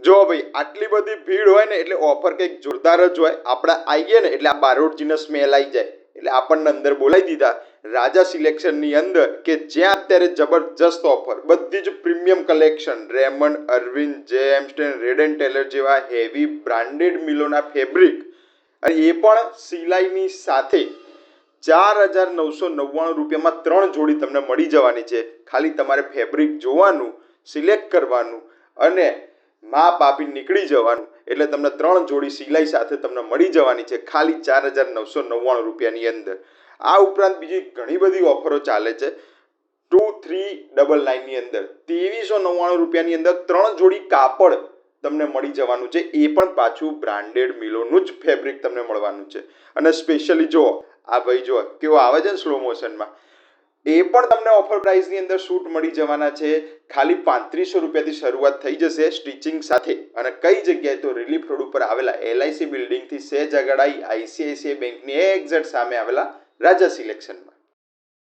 જો ભાઈ આટલી બધી ભીડ હોય ને એટલે ઓફર કંઈક જોરદાર જ હોય. આપણે આવીએ ને એટલે આ બારોટજીનો સ્મેલ આવી જાય એટલે આપણને અંદર બોલાવી દીધા રાજા સિલેક્શનની અંદર, કે જ્યાં અત્યારે જબરજસ્ત ઓફર, બધી જ premium collection, Raymond, Arvind, James, Reid and Taylor જેવા હેવી બ્રાન્ડેડ મિલોના ફેબ્રિક, અને એ પણ સિલાઈની સાથે 4,999 રૂપિયામાં 3 જોડી તમને મળી જવાની છે. ખાલી તમારે ફેબ્રિક જોવાનું, સિલેક્ટ કરવાનું અને માપ આપી નીકળી જવાનું, એટલે તમને 3 જોડી સિલાઈ સાથે તમને મળી જવાની છે ખાલી 4,999 રૂપિયાની અંદર. આ ઉપરાંત બીજી ઘણી બધી ઓફરો ચાલે છે 2399 ની અંદર 2399 રૂપિયાની અંદર 3 જોડી કાપડ તમને મળી જવાનું છે. એ પણ પાછું બ્રાન્ડેડ મિલોનું જ ફેબ્રિક તમને મળવાનું છે. અને સ્પેશિયલી જો આ ભાઈ જો કેવો આવે છે ને સ્લો મોશનમાં, એ પણ તમને ઓફર પ્રાઇસની અંદર સૂટ મળી જવાના છે. ખાલી 3500 રૂપિયાથી શરૂઆત થઈ જશે સ્ટિચિંગ સાથે. અને કઈ જગ્યાએ તો રિલીફ રોડ ઉપર આવેલા LIC બિલ્ડિંગથી સહેજ આગળ આવી ICICI બેંકની એક્ઝેક્ટ સામે આવેલા રાજા સિલેક્શનમાં.